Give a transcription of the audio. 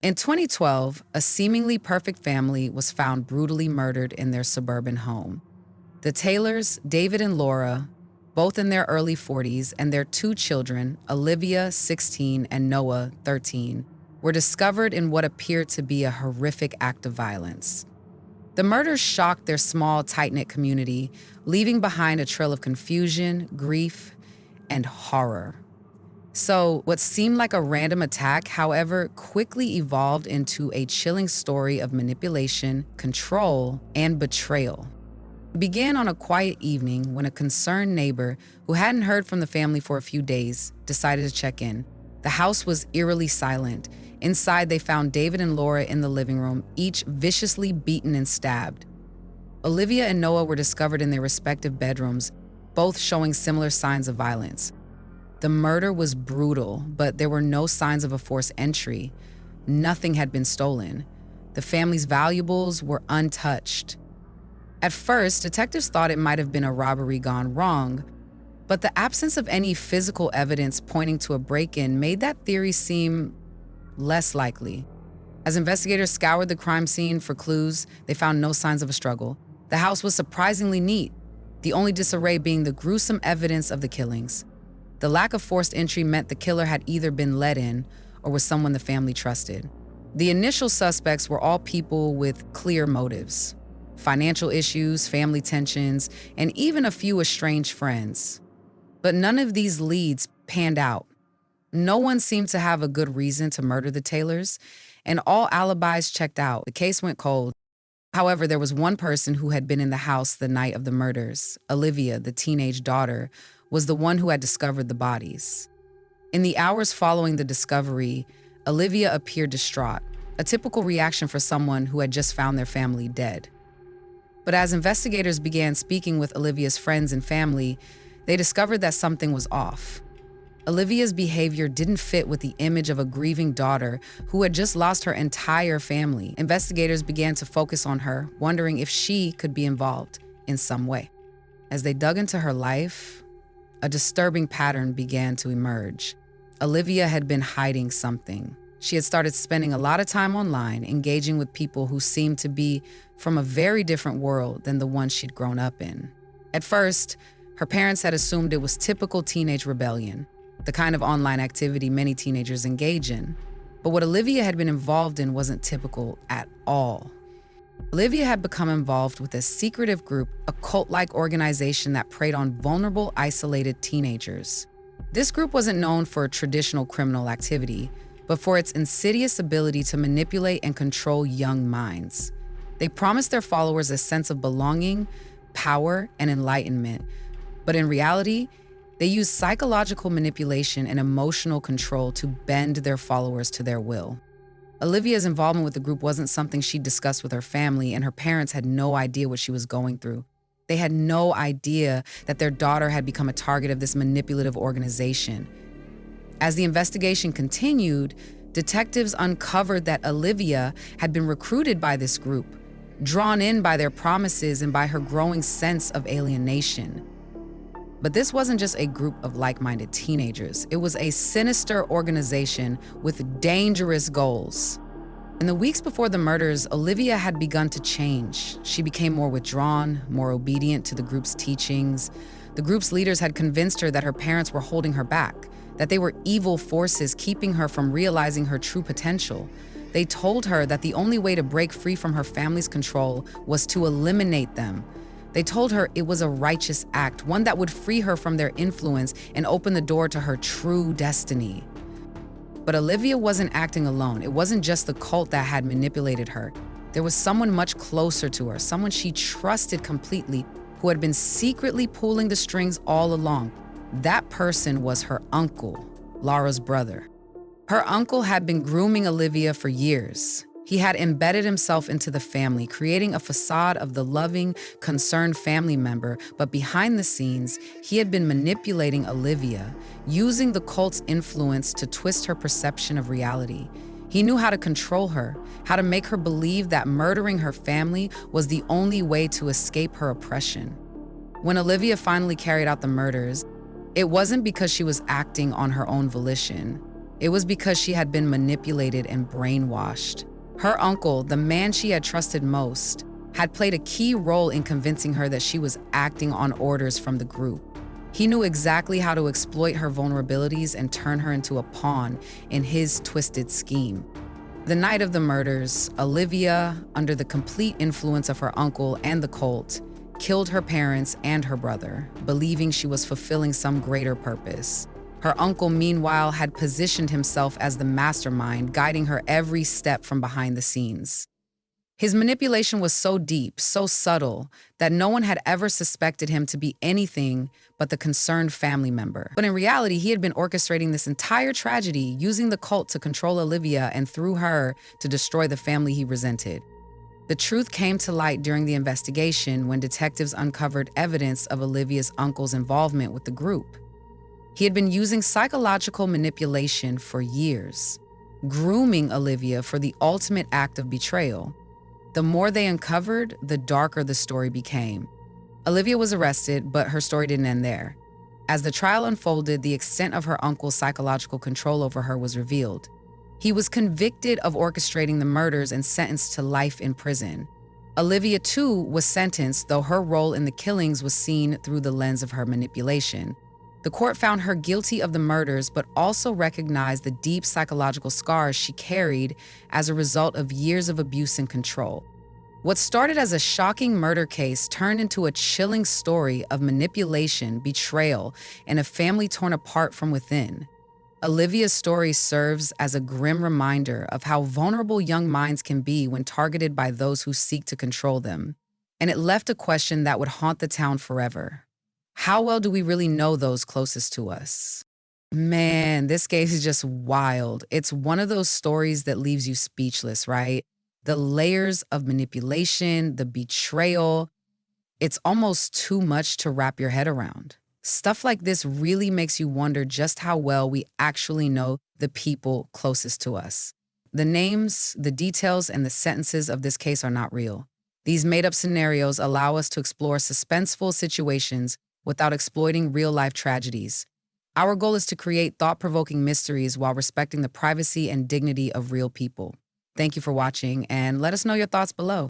In 2012, a seemingly perfect family was found brutally murdered in their suburban home. The Taylors, David and Laura, both in their early 40s, and their two children, Olivia, 16, and Noah, 13, were discovered in what appeared to be a horrific act of violence. The murders shocked their small, tight-knit community, leaving behind a trail of confusion, grief, and horror. So, what seemed like a random attack, however, quickly evolved into a chilling story of manipulation, control, and betrayal. It began on a quiet evening when a concerned neighbor who hadn't heard from the family for a few days decided to check in. The house was eerily silent. Inside, they found David and Laura in the living room, each viciously beaten and stabbed. Olivia and Noah were discovered in their respective bedrooms, both showing similar signs of violence. The murder was brutal, but there were no signs of a forced entry. Nothing had been stolen. The family's valuables were untouched. At first, detectives thought it might have been a robbery gone wrong, but the absence of any physical evidence pointing to a break-in made that theory seem less likely. As investigators scoured the crime scene for clues, they found no signs of a struggle. The house was surprisingly neat, the only disarray being the gruesome evidence of the killings. The lack of forced entry meant the killer had either been let in or was someone the family trusted. The initial suspects were all people with clear motives: financial issues, family tensions, and even a few estranged friends. But none of these leads panned out. No one seemed to have a good reason to murder the Taylors, and all alibis checked out. The case went cold. However, there was one person who had been in the house the night of the murders. Olivia, the teenage daughter, was the one who had discovered the bodies. In the hours following the discovery, Olivia appeared distraught, a typical reaction for someone who had just found their family dead. But as investigators began speaking with Olivia's friends and family, they discovered that something was off. Olivia's behavior didn't fit with the image of a grieving daughter who had just lost her entire family. Investigators began to focus on her, wondering if she could be involved in some way. As they dug into her life, a disturbing pattern began to emerge. Olivia had been hiding something. She had started spending a lot of time online, engaging with people who seemed to be from a very different world than the one she'd grown up in. At first, her parents had assumed it was typical teenage rebellion, the kind of online activity many teenagers engage in. But what Olivia had been involved in wasn't typical at all. Olivia had become involved with a secretive group, a cult-like organization that preyed on vulnerable, isolated teenagers. This group wasn't known for traditional criminal activity, but for its insidious ability to manipulate and control young minds. They promised their followers a sense of belonging, power, and enlightenment. But in reality, they used psychological manipulation and emotional control to bend their followers to their will. Olivia's involvement with the group wasn't something she discussed with her family, and her parents had no idea what she was going through. They had no idea that their daughter had become a target of this manipulative organization. As the investigation continued, detectives uncovered that Olivia had been recruited by this group, drawn in by their promises and by her growing sense of alienation. But this wasn't just a group of like-minded teenagers. It was a sinister organization with dangerous goals. In the weeks before the murders, Olivia had begun to change. She became more withdrawn, more obedient to the group's teachings. The group's leaders had convinced her that her parents were holding her back, that they were evil forces keeping her from realizing her true potential. They told her that the only way to break free from her family's control was to eliminate them. They told her it was a righteous act, one that would free her from their influence and open the door to her true destiny. But Olivia wasn't acting alone. It wasn't just the cult that had manipulated her. There was someone much closer to her, someone she trusted completely, who had been secretly pulling the strings all along. That person was her uncle, Laura's brother. Her uncle had been grooming Olivia for years. He had embedded himself into the family, creating a facade of the loving, concerned family member, but behind the scenes, he had been manipulating Olivia, using the cult's influence to twist her perception of reality. He knew how to control her, how to make her believe that murdering her family was the only way to escape her oppression. When Olivia finally carried out the murders, it wasn't because she was acting on her own volition. It was because she had been manipulated and brainwashed. Her uncle, the man she had trusted most, had played a key role in convincing her that she was acting on orders from the group. He knew exactly how to exploit her vulnerabilities and turn her into a pawn in his twisted scheme. The night of the murders, Olivia, under the complete influence of her uncle and the cult, killed her parents and her brother, believing she was fulfilling some greater purpose. Her uncle, meanwhile, had positioned himself as the mastermind, guiding her every step from behind the scenes. His manipulation was so deep, so subtle, that no one had ever suspected him to be anything but the concerned family member. But in reality, he had been orchestrating this entire tragedy, using the cult to control Olivia and through her to destroy the family he resented. The truth came to light during the investigation when detectives uncovered evidence of Olivia's uncle's involvement with the group. He had been using psychological manipulation for years, grooming Olivia for the ultimate act of betrayal. The more they uncovered, the darker the story became. Olivia was arrested, but her story didn't end there. As the trial unfolded, the extent of her uncle's psychological control over her was revealed. He was convicted of orchestrating the murders and sentenced to life in prison. Olivia, too, was sentenced, though her role in the killings was seen through the lens of her manipulation. The court found her guilty of the murders, but also recognized the deep psychological scars she carried as a result of years of abuse and control. What started as a shocking murder case turned into a chilling story of manipulation, betrayal, and a family torn apart from within. Olivia's story serves as a grim reminder of how vulnerable young minds can be when targeted by those who seek to control them. And it left a question that would haunt the town forever. How well do we really know those closest to us? Man, this case is just wild. It's one of those stories that leaves you speechless, right? The layers of manipulation, the betrayal, it's almost too much to wrap your head around. Stuff like this really makes you wonder just how well we actually know the people closest to us. The names, the details, and the sentences of this case are not real. These made-up scenarios allow us to explore suspenseful situations without exploiting real-life tragedies. Our goal is to create thought-provoking mysteries while respecting the privacy and dignity of real people. Thank you for watching, and let us know your thoughts below.